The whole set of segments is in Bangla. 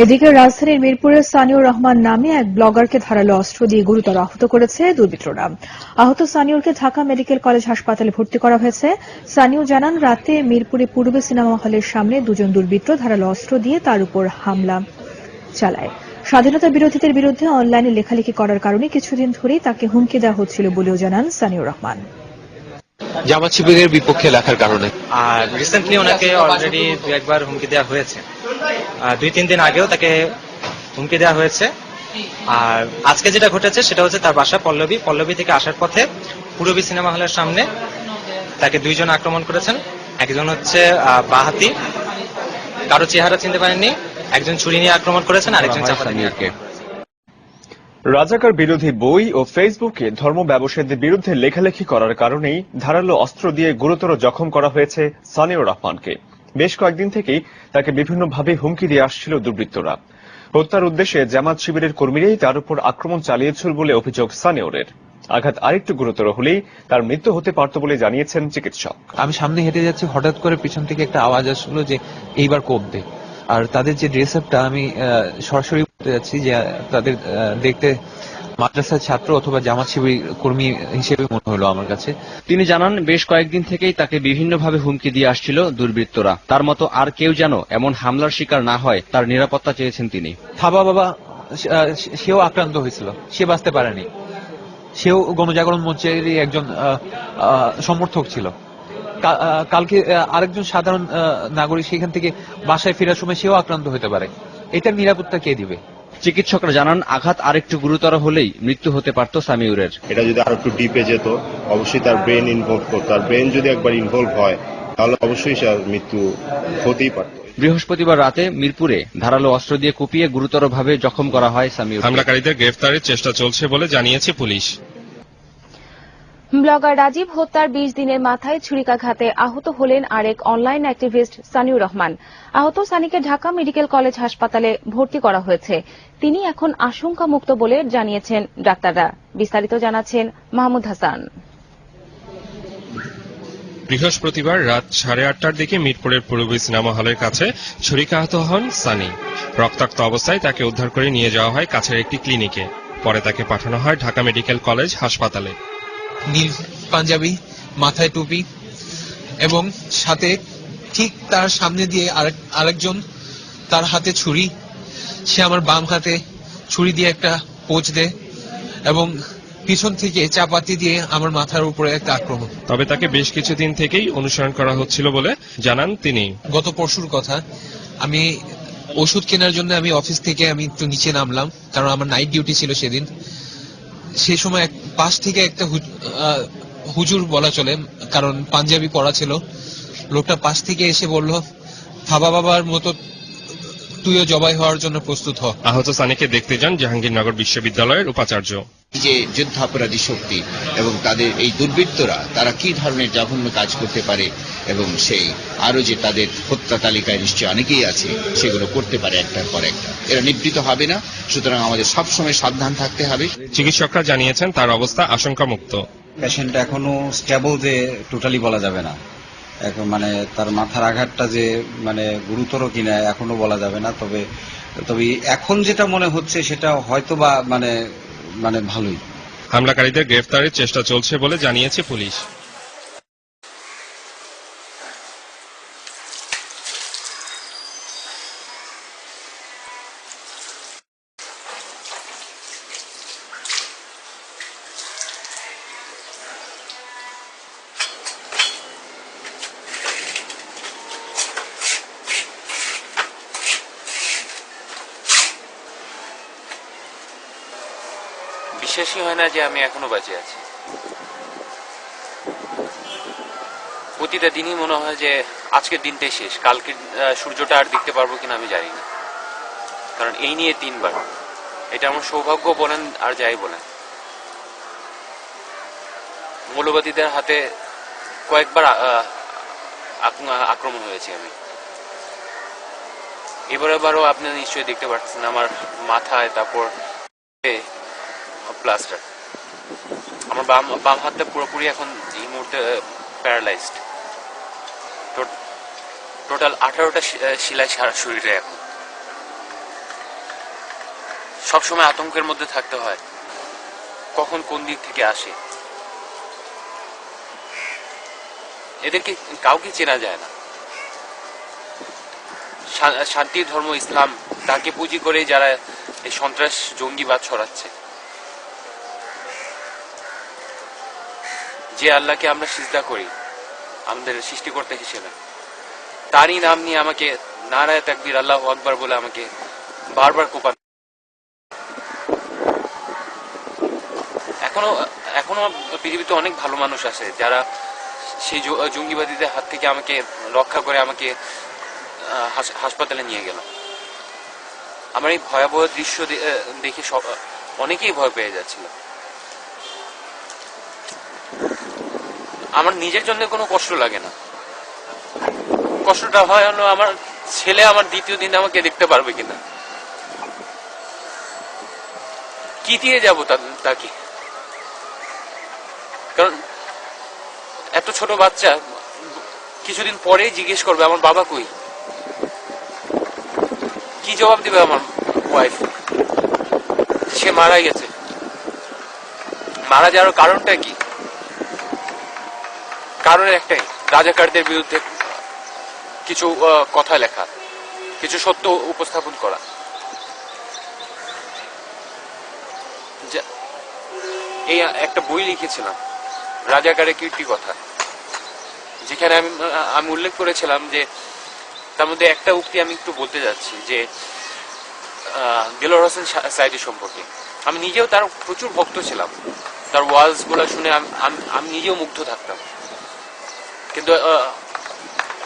এদিকে রাজধানীর মিরপুরের সানিউর রহমান নামে এক ব্লগারকে ধারালো অস্ত্র দিয়ে গুরুতর আহত করেছে দুর্বৃত্তরা। আহত সানিউরকে ঢাকা মেডিকেল কলেজ হাসপাতালে ভর্তি করা হয়েছে। সানিউ জানান, রাতে মিরপুরে পূর্ব সিনেমা হলের সামনে দুজন দুর্বৃত্ত ধারালো অস্ত্র দিয়ে তার উপর হামলা চালায়। স্বাধীনতা বিরোধীদের বিরুদ্ধে অনলাইনে লেখালেখি করার কারণে কিছুদিন ধরেই তাকে হুমকি দেওয়া হচ্ছিল বলেও জানান সানিউর রহমান। জামাত শিবিরের বিপক্ষে লেখার কারণে আর রিসেন্টলি ওনাকে অলরেডি একবার হুমকি দেওয়া হয়েছে, 2-3 দিন আগেও তাকে হুমকি দেওয়া হয়েছে। আর আজকে যেটা ঘটেছে সেটা হচ্ছে তার বাসা পল্লবী থেকে আসার পথে পূরবী সিনেমা হলের সামনে তাকে দুইজন আক্রমণ করেছেন। একজন হচ্ছে বাহাতি, কারো চেহারা চিনতে পারেননি, একজন ছুরি নিয়ে আক্রমণ করেছেন, আরেকজন চাপাতি নিয়ে। রাজাকার বিরোধী বই ও ফেসবুকে ধর্ম ব্যবসায়ীদের বিরুদ্ধে লেখালেখি করার কারণেই ধারালো অস্ত্র দিয়ে গুরুতর জখম করা হয়েছে সানিউর রহমানকে। বেশ কয়েকদিন থেকেই তাকে বিভিন্নভাবে হুমকি দিয়ে আসছিল দুর্বৃত্তরা। হত্যার উদ্দেশ্যে জামাত শিবিরের কর্মীরাই তার উপর আক্রমণ চালিয়েছিল বলে অভিযোগ সানিউরের। আঘাত আরেকটু গুরুতর হলেই তার মৃত্যু হতে পারত বলে জানিয়েছেন চিকিৎসক। আমি সামনে হেঁটে যাচ্ছি, হঠাৎ করে পিছন থেকে একটা আওয়াজ আসলো যে এইবার কোপ দে। আর তাদের যে ড্রেস আপটা, আমি সরাসরি বলতে যাচ্ছি যে তাদের দেখতে মাদ্রাসার ছাত্র অথবা জামাত শিবির কর্মী হিসেবে মনে হলো আমার কাছে। তিনি জানান, বেশ কয়েকদিন থেকেই তাকে বিভিন্নভাবে হুমকি দিয়ে আসছিল দুর্বৃত্তরা। তার মতো আর কেউ যেন এমন হামলার শিকার না হয় তার নিরাপত্তা চেয়েছেন তিনি। থাবা বাবা সেও আক্রান্ত হয়েছিল, সে বাঁচতে পারেনি। সেও গণজাগরণ মঞ্চেরই একজন সমর্থক ছিল। কালকে আরেকজন সাধারণ নাগরিক সেখান থেকে বাসায় ফেরার সময় সেও আক্রান্ত হতে পারে। এটার নিরাপত্তা কে দিবে? চিকিৎসকরা জানান, আঘাত আরেকটু গুরুতর হলেই মৃত্যু হতে পারত সামিউরের। এটা যদি আরো একটু ডিপে যেত, অবশ্যই তার ব্রেন ইনভলভ করতো। আর ব্রেন যদি একবার ইনভলভ হয় তাহলে অবশ্যই তার মৃত্যু হতেই পারত। বৃহস্পতিবার রাতে মিরপুরে ধারালো অস্ত্র দিয়ে কুপিয়ে গুরুতরভাবে জখম করা হয় সামিউর। হামলাকারীদের গ্রেফতারের চেষ্টা চলছে বলে জানিয়েছে পুলিশ। ব্লগার রাজীব হত্যার 20 দিনের মাথায় ছুরিকাঘাতে আহত হলেন আরেক অনলাইন অ্যাক্টিভিস্ট সানিউর রহমান। আহত সানিকে ঢাকা মেডিকেল কলেজ হাসপাতালে ভর্তি করা হয়েছে। তিনি এখন আশঙ্কামুক্ত বলে জানিয়েছেন ডাক্তাররা। বিস্তারিত জানাচ্ছেন মাহমুদ হাসান। বৃহস্পতিবার রাত 8:30টার দিকে মিরপুরের পূর্বী সিনেমা হলের কাছে ছুরিকাহত হন সানি। রক্তাক্ত অবস্থায় তাকে উদ্ধার করে নিয়ে যাওয়া হয় কাছের একটি ক্লিনিকে। পরে তাকে পাঠানো হয় ঢাকা মেডিকেল কলেজ হাসপাতালে। নীল পাঞ্জাবি, মাথায় টুপি এবং সাথে ঠিক তার সামনে দিয়ে আরেকজন, তার হাতে ছুরি। সে আমার বাম হাতে ছুরি দিয়ে একটা পোঁচ দেয় এবং পিছন থেকে চাপাতি দিয়ে আমার মাথার উপরে একটা আক্রমণ। তবে তাকে বেশ কিছুদিন থেকেই অনুসরণ করা হচ্ছিল বলে জানান তিনি। গত পরশুর কথা, আমি ওষুধ কেনার জন্য আমি অফিস থেকে আমি একটু নিচে নামলাম, কারণ আমার নাইট ডিউটি ছিল সেদিন। সেই সময় পাশ থেকে একটা হুজুর বলা চলে, কারণ পাঞ্জাবি পরা ছিল, লোকটা পাশ থেকে এসে বলল, থাবা বাবার মতো তুইও জবাই হওয়ার জন্য প্রস্তুত হ। আহত সানিকে দেখতে যান জাহাঙ্গীরনগর বিশ্ববিদ্যালয়ের উপাচার্য। যে যুদ্ধাপরাধী শক্তি এবং তাদের এই দুর্বৃত্তরা তারা কি ধরনের জঘন্য কাজ করতে পারে এবং সেই আরো যে তাদের হত্যা তালিকায় নিশ্চয়ই অনেকেই আছে, সেগুলো করতে পারে একটার পর একটা। এরা নিবৃত হবে না, সুতরাং আমাদের সবসময় সাবধান থাকতে হবে। চিকিৎসকরা জানিয়েছেন তার অবস্থা আশঙ্কামুক্ত। পেশেন্ট এখনো স্টেবল যে টোটালি বলা যাবে না, মানে তার মাথার আঘাতটা যে মানে গুরুতর কিনা এখনো বলা যাবে না। তবে এখন যেটা মনে হচ্ছে সেটা হয়তো বা মানে ভালোই। হামলাকারীদের গ্রেফতারের চেষ্টা চলছে বলে জানিয়েছে পুলিশ। বিশ্বাসই হয় না যে আমি এখনো বেঁচে আছি। প্রতিটা দিনই মনে হয় যে আজকের দিনটাই শেষ, কালকে সূর্যটা আর দেখতে পারবো কিনা আমি জানি না। কারণ এই নিয়ে 3বার, এটা আমার সৌভাগ্য বলেন আর যাই বলেন। মৌলবাদীদের হাতে কয়েকবার আক্রমণ হয়েছে আমি। এবারও আপনি নিশ্চয়ই দেখতে পাচ্ছেন আমার মাথায়, তারপর প্লাস্টার। আমার বাম হাতটা পুরোপুরি এখন এই মুহূর্তে প্যারালাইজড। টোটাল 18টা সেলাই সারা শরীরে এখন। সবসময় আতঙ্কের মধ্যে থাকতে হয়, কখন কোন দিক থেকে আসে। এদেরকে কাউকে চেনা যায় না। শান্তির ধর্ম ইসলাম, তাকে পুঁজি করে যারা এই সন্ত্রাস জঙ্গিবাদ ছড়াচ্ছে। যে আল্লাহকে আমরা সিজদা করি আমাদের সৃষ্টিকর্তা হিসেবে, তারই নাম নিয়ে আমাকে নারায়ে তাকবীর আল্লাহু আকবার বলে আমাকে বারবার কোপান। এখনো পৃথিবীতে অনেক ভালো মানুষ আছে যারা সেই জঙ্গিবাদীদের হাত থেকে আমাকে রক্ষা করে আমাকে হাসপাতালে নিয়ে গেল। আমার এই ভয়াবহ দৃশ্য দেখে অনেকেই ভয় পেয়ে যাচ্ছিল। আমার নিজের জন্য কোনো কষ্ট লাগে না, কষ্টটা হয় হলো আমার ছেলে আমার দ্বিতীয় দিন আমাকে দেখতে পারবে কিনা, কি দিয়ে যাবো তাকে। কারণ এত ছোট বাচ্চা কিছুদিন পরেই জিজ্ঞেস করবে আমার বাবা কই, কি জবাব দিবে আমার ওয়াইফ? সে মারা গেছে। মারা যাওয়ার কারণটা কি? কারণ একটাই, রাজাকারদের বিরুদ্ধে কিছু কথা লেখা, কিছু সত্য উপস্থাপন করা। এই একটা বই লিখেছিলাম, রাজাকারের কীর্তি কথা, যেখানে আমি উল্লেখ করেছিলাম যে তার মধ্যে একটা উক্তি আমি একটু বলতে যাচ্ছি যে দেলোয়ার হোসেন সাঈদী সম্পর্কে। আমি নিজেও তার প্রচুর ভক্ত ছিলাম, তার ওয়াজ গুলো শুনে আমি নিজেও মুগ্ধ থাকতাম। কিন্তু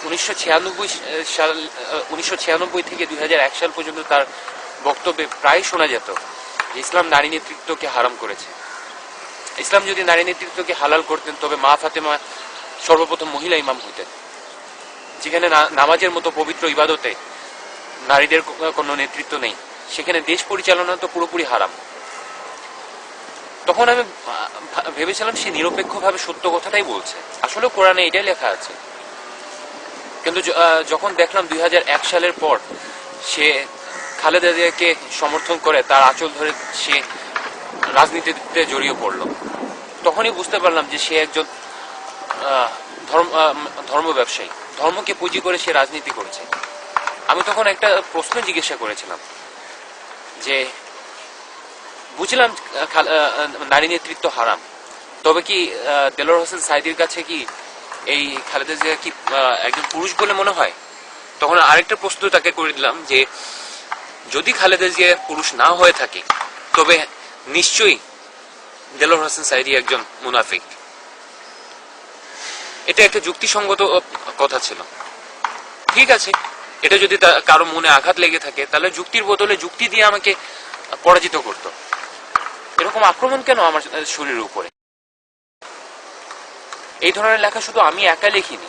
1996 থেকে 2001 সাল পর্যন্ত তার বক্তব্যে প্রায় শোনা যেত যে ইসলাম নারী নেতৃত্বকে হারাম করেছে। ইসলাম যদি নারী নেতৃত্বকে হালাল করতেন তবে মা ফাতেমা সর্বপ্রথম মহিলা ইমাম হইতেন। যেখানে নামাজের মতো পবিত্র ইবাদতে নারীদের কোনো নেতৃত্ব নেই, সেখানে দেশ পরিচালনা তো পুরোপুরি হারাম। তখন আমি ভেবেছিলাম সে নিরপেক্ষভাবে সত্য কথাটাই বলছে, আসলে কোরআনে এটাই লেখা আছে। কিন্তু যখন দেখলাম 2001 সালের পর সে খালেদা জিয়াকে সমর্থন করে তার আঁচল ধরে সে রাজনীতিতে জড়িয়ে পড়লো, তখনই বুঝতে পারলাম যে সে একজন ধর্ম ব্যবসায়ী, ধর্মকে পুঁজি করে সে রাজনীতি করছে। আমি তখন একটা প্রশ্ন জিজ্ঞাসা করেছিলাম যে বুঝলাম নারী নেতৃত্ব হারাম, তবে কি দেলোয়ার হোসেন সাঈদীর কাছে কি এই খালেদা জিয়া কি একজন পুরুষ বলে মনে হয়? তখন আরেকটা প্রশ্ন তাকে করে দিলাম যে যদি খালেদা জিয়া পুরুষ না হয়ে থাকে তবে নিশ্চয়ই দেলোয়ার হোসেন সাঈদী একজন মুনাফিক। এটা একটা যুক্তিসঙ্গত কথা ছিল। ঠিক আছে, এটা যদি কারো মনে আঘাত লেগে থাকে তাহলে যুক্তির বদলে যুক্তি দিয়ে আমাকে পরাজিত করত। এরকম আক্রমণ কেন আমার শরীরের উপরে? এই ধরনের লেখা শুধু আমি একা লিখিনি।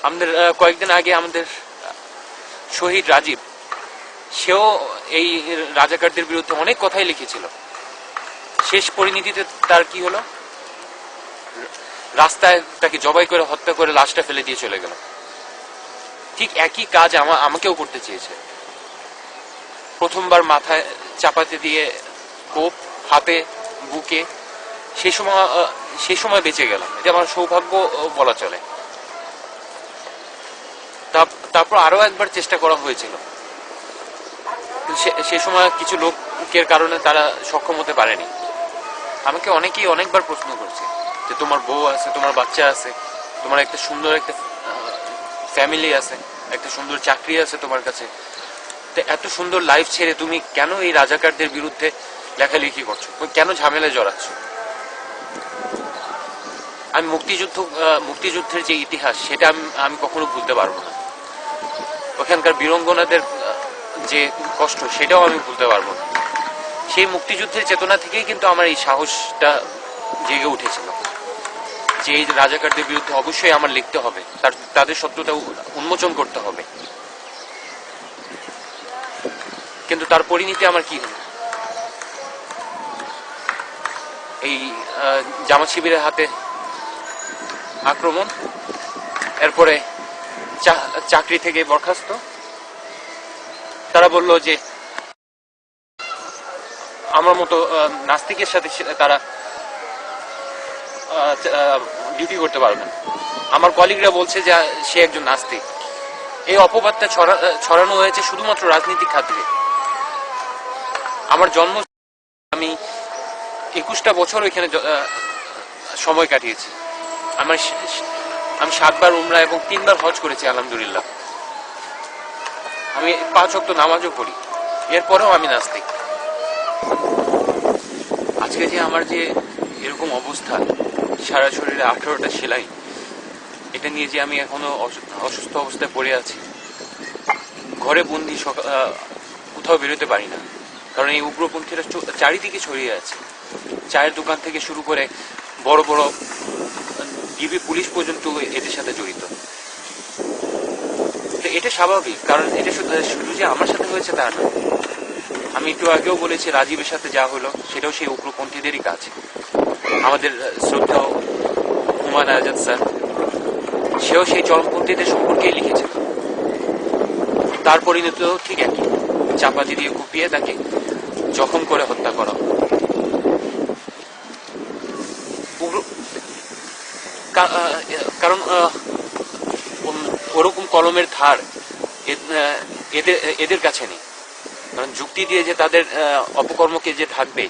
আমাদের কয়েকদিন আগে আমাদের শহীদ রাজীব, সেও এই রাজাকারদের বিরুদ্ধে অনেক কথাই লিখেছিল। শেষ পরিণতিতে তার কি হলো? রাস্তায় তাকে জবাই করে হত্যা করে লাশটা ফেলে দিয়ে চলে গেল। ঠিক একই কাজ আমাকেও করতে চেয়েছে। প্রথমবার মাথায় চাপাতে দিয়ে কোপ, হাতে, বুকে, সেই সময় বেঁচে গেলাম। এটা আমার সৌভাগ্য বলা চলে। তারপর আরো একবার চেষ্টা করা হয়েছিল, সে সময় কিছু লোকের কারণে তারা সক্ষম হতে পারেনি। আমাকে অনেকেই অনেকবার প্রশ্ন করছে যে তোমার বউ আছে, তোমার বাচ্চা আছে, তোমার একটা সুন্দর একটা ফ্যামিলি আছে, একটা সুন্দর চাকরি আছে তোমার কাছে, এত সুন্দর লাইফ ছেড়ে তুমি কেন এই রাজাকারদের বিরুদ্ধে লেখালেখি করছো, কেন ঝামেলায় জড়াচ্ছ? আমি মুক্তিযুদ্ধের যে ইতিহাস সেটা আমি কখনো ভুলতে পারবো না। ওখানকার বীরাঙ্গনাদের যে কষ্ট সেটাও আমি ভুলতে পারবো না। সেই মুক্তিযুদ্ধের চেতনা থেকেই কিন্তু আমার এই সাহসটা জেগে উঠেছিল যে এই রাজাকারদের বিরুদ্ধে অবশ্যই আমার লিখতে হবে, তাদের সত্যটা উন্মোচন করতে হবে। কিন্তু তার পরিণতি আমার কি হলো? এই জামাত শিবিরের হাতে আক্রমণ, এরপরে চাকরি থেকে বরখাস্ত। তারা বলল যে আমার মতো নাস্তিকের সাথে তারা ডিউটি করতে পারবেন। আমার কলিগরা বলছে যে সে একজন নাস্তিক। এই অপবাদটা ছড়ানো হয়েছে শুধুমাত্র রাজনীতিক খাতিরে। আমার জন্ম, আমি 21টা বছর ওইখানে সময় কাটিয়েছি। আমি 7 বার উমরা এবং 3 বার হজ করেছি আলহামদুলিল্লাহ। আমি 5 ওয়াক্ত নামাজও পড়ি, এরপরেও আমি নাস্তিক। আজকে যে আমার যে এরকম অবস্থা, সারা শরীরে 18টা সেলাই, এটা নিয়ে যে আমি এখনো অসুস্থ অবস্থায় পড়ে আছি, ঘরে বন্দি, কোথাও বেরোতে পারি না, কারণ এই উগ্রপন্থীরা চারিদিকে ছড়িয়ে আছে। চায়ের দোকান থেকে শুরু করে বড় বড় ডিবি পুলিশ পর্যন্ত এদের সাথে জড়িত। এটা স্বাভাবিক, কারণ এটা শুধু যে আমার সাথে হয়েছে তা না। আমি একটু আগেও বলেছি রাজীবের সাথে যা হলো সেটাও সেই উগ্রপন্থীদেরই কাজ। আমাদের শ্রদ্ধেয় হুমায়ুন আজাদ স্যার, সেও সেই চরমপন্থীদের সম্পর্কেই লিখেছিল। তার পরিণত ঠিক একই, চাপাতি দিয়ে কুপিয়ে তাকে জখম করে হত্যা করা। কারণ ওরকম কলমের ধার এদের কাছে নেই, কারণ যুক্তি দিয়ে যে তাদের অপকর্মকে যে ঢাকবে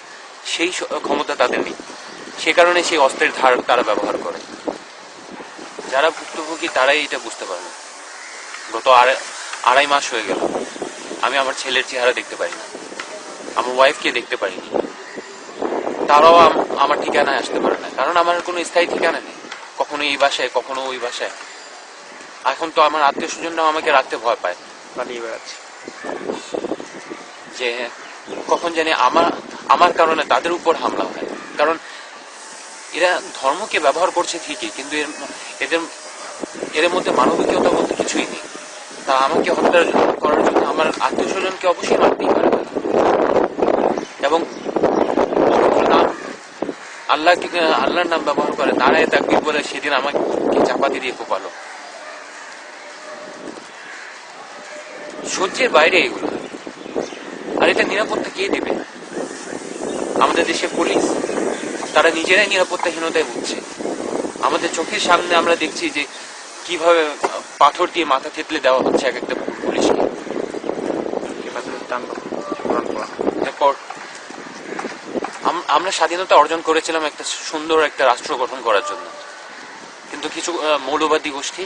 সেই ক্ষমতা তাদের নেই। সে কারণে সেই অস্ত্রের ধার তারা ব্যবহার করে। যারা ভুক্তভোগী তারাই এটা বুঝতে পারবে। গত 2.5 মাস হয়ে গেল আমি আমার ছেলের চেহারা দেখতে পারি না, আমার ওয়াইফকে দেখতে পারিনি। তারাও আমার ঠিকানায় আসতে পারে না, কারণ আমার কোনো স্থায়ী ঠিকানা নেই। কখনো এই বাসায়, কখনো ওই বাসায়। এখন তো আমার আত্মীয় স্বজনরাও আমাকে রাখতে ভয় পায়, পালিয়ে বেড়াচ্ছে যে কখন জানি আমার কারণে তাদের উপর হামলা হয়। কারণ এরা ধর্মকে ব্যবহার করছে ঠিকই, কিন্তু এদের মধ্যে মানবিকতা বলতে কিছুই নেই। তা আমাকে হত্যা করার জন্য আমার আত্মীয় স্বজনকে অবশ্যই মারতেই পারে। এবং আল্লাহর নাম ব্যবহার করে, নারায়ে তাকবীর বলে সেদিন আমাকে চাপাতি দিয়ে কোপালো। সহ্যের বাইরে এগুলো। আর এটা নিরাপত্তা কে দেবে? আমাদের দেশে পুলিশ, তারা নিজেরাই নিরাপত্তাহীনতায় ভুগছে। আমাদের চোখের সামনে আমরা দেখছি যে কিভাবে পাথর দিয়ে মাথা থেতলে দেওয়া হচ্ছে এক একটা পুলিশকে। এরপর আমরা স্বাধীনতা অর্জন করেছিলাম একটা সুন্দর একটা রাষ্ট্র গঠন করার জন্য, কিন্তু কিছু মৌলবাদী গোষ্ঠী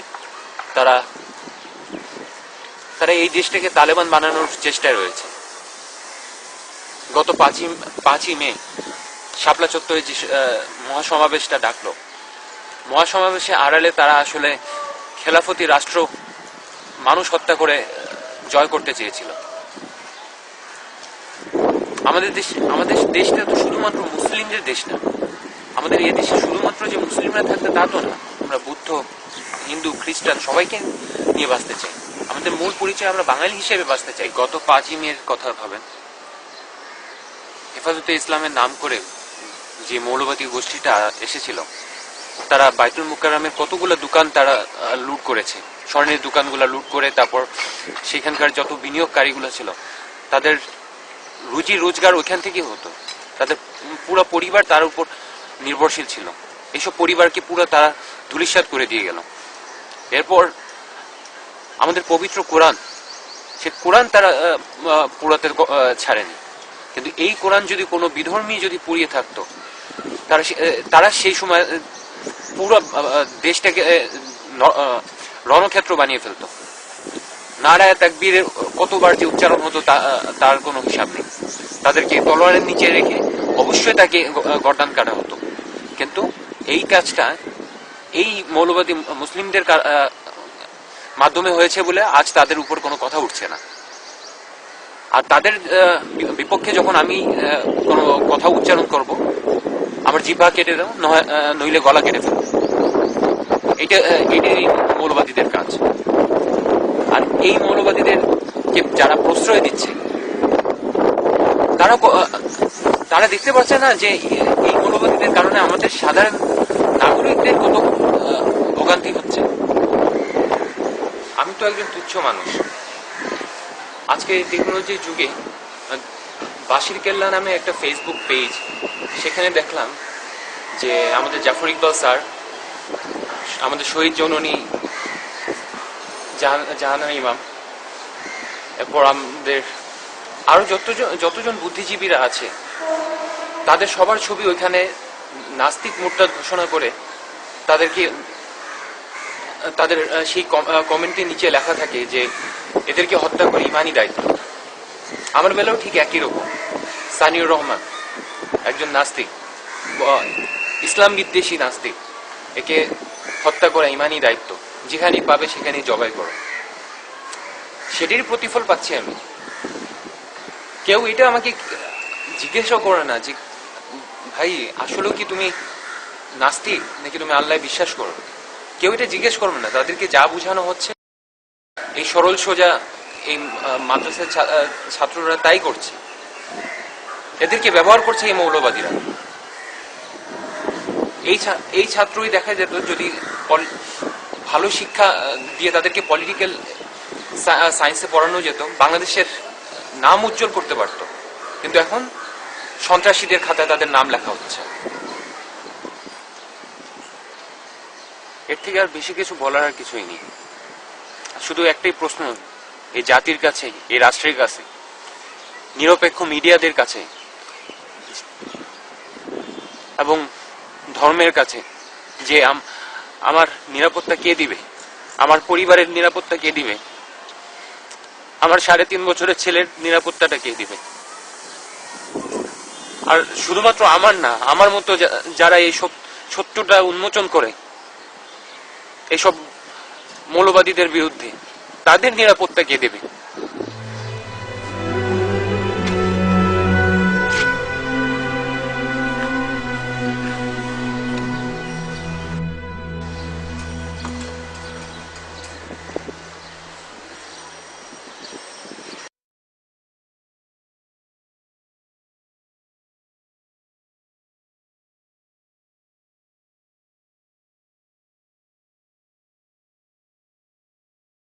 তারা এই দেশটাকে তালেবান বানানোর চেষ্টায় রয়েছে। গত 5ই মে শাপলা চত্বরে যে মহাসমাবেশটা ডাকলো, মহাসমাবেশে আড়ালে তারা আসলে খেলাফতি রাষ্ট্র মানুষ হত্যা করে জয় করতে চেয়েছিল। আমাদের দেশটা তো শুধুমাত্র মুসলিমদের দেশ না। আমাদের এই দেশে শুধুমাত্র যে মুসলিমরা থাকতে তা তো না, আমরা বুদ্ধ, হিন্দু, খ্রিস্টান সবাইকে নিয়ে বাঁচতে চাই। আমাদের মূল পরিচয় আমরা বাঙালি হিসেবে বাঁচতে চাই। গত 5ই মের কথা ভাবেন, হেফাজতে ইসলামের নাম করে যে মৌলবাদী গোষ্ঠীটা এসেছিল, তারা বাইতুল মুকাররমের কতগুলো দোকান তারা লুট করেছে, স্বর্ণের দোকানগুলো লুট করে, তারপর সেখানকার যত বিনিয়োগকারীগুলো ছিল তাদের রুজি রোজগার ওইখান থেকেই হতো। তাদের পুরো পরিবার তার উপর নির্ভরশীল ছিল। এইসব পরিবারকে পুরো তারা ধূলিসাৎ করে দিয়ে গেল। এরপর আমাদের পবিত্র কোরআন, সে কোরআন তারা পুরাতে ছাড়েনি, কিন্তু এই কোরআন যদি কোনো বিধর্মী যদি পুড়িয়ে থাকতো, তারা সেই সময় পুরো দেশটাকে রণক্ষেত্র বানিয়ে ফেলতো। নারায়ে তাকবীরের কতবার যে উচ্চারণ হতো তার কোনো হিসাব নেই। তাদেরকে তলোয়ারের নিচে রেখে অবশ্যই তাকে গর্দান কাটা হতো। কিন্তু এই কাজটা এই মৌলবাদী মুসলিমদের মাধ্যমে হয়েছে বলে আজ তাদের উপর কোনো কথা উঠছে না। আর তাদের বিপক্ষে যখন আমি কোনো কথা উচ্চারণ করব, আমার জিহ্বা কেটে দাও, নইলে গলা কেটে ফেলো। এটাই মৌলবাদীদের কাজ। আর এই মৌলবাদীদেরকে যারা প্রশ্রয় দিচ্ছে, তারা দেখতে পাচ্ছে না যে এই মৌলবাদীদের কারণে আমাদের সাধারণ নাগরিকদের কত ভোগান্তি হচ্ছে। আমি তো একজন তুচ্ছ মানুষ। আজকে টেকনোলজির যুগে বাশির কেল্লা নামে একটা ফেসবুক পেজ, সেখানে দেখলাম যে আমাদের জাফর ইকবাল স্যার, আমাদের শহীদ জননী জাহানারা ইমাম, এরপর আমাদের আরো যতজন বুদ্ধিজীবীরা আছে তাদের সবার ছবি ওইখানে নাস্তিক মুরতাদ ঘোষণা করে তাদের সেই কমেন্টের নিচে লেখা থাকে যে এদেরকে হত্যা করে ইমানি দায়িত্ব। আমার বেলাও ঠিক একই রকম। সানিউর রহমান একজন নাস্তিক, ইসলাম বিদ্বেষী নাস্তিক, একে হত্যা করা ইমানি দায়িত্ব, যেখানেই পাবে সেখানেই জবাই করো। সেটির প্রতিফল পাচ্ছি আমি। কেউ এটা আমাকে জিজ্ঞাসা করে না যে ভাই আসলে কি তুমি নাস্তিক নাকি তুমি আল্লাহ বিশ্বাস করো। কেউ এটা জিজ্ঞেস করবে না। তাদেরকে যা বোঝানো হচ্ছে এই সরল সোজা এই মাদ্রাসার ছাত্ররা তাই করছে। এদেরকে ব্যবহার করছে এই মৌলবাদীরা। এই ছাত্রই দেখা যেত যদি ভালো শিক্ষা দিয়ে তাদেরকে পলিটিক্যাল সায়েন্সে পড়ানো যেত, বাংলাদেশের নাম উজ্জ্বল করতে পারত। কিন্তু এখন সন্ত্রাসীদের খাতায় তাদের নাম লেখা হচ্ছে। এর থেকে আর বেশি কিছু বলার আর কিছুই নেই। শুধু একটাই প্রশ্ন এই জাতির কাছে, এই রাষ্ট্রের কাছে, নিরপেক্ষ মিডিয়াদের কাছে এবং ধর্মের কাছে যে আমার নিরাপত্তা কে দিবে, আমার পরিবারের নিরাপত্তা কে দিবে, আমার 3.5 বছরের ছেলের নিরাপত্তাটা কে দিবে। আর শুধুমাত্র আমার না, আমার মতো যারা এই সত্যটা উন্মোচন করে এইসব মৌলবাদীদের বিরুদ্ধে, তাদের নিরাপত্তা কে দেবে।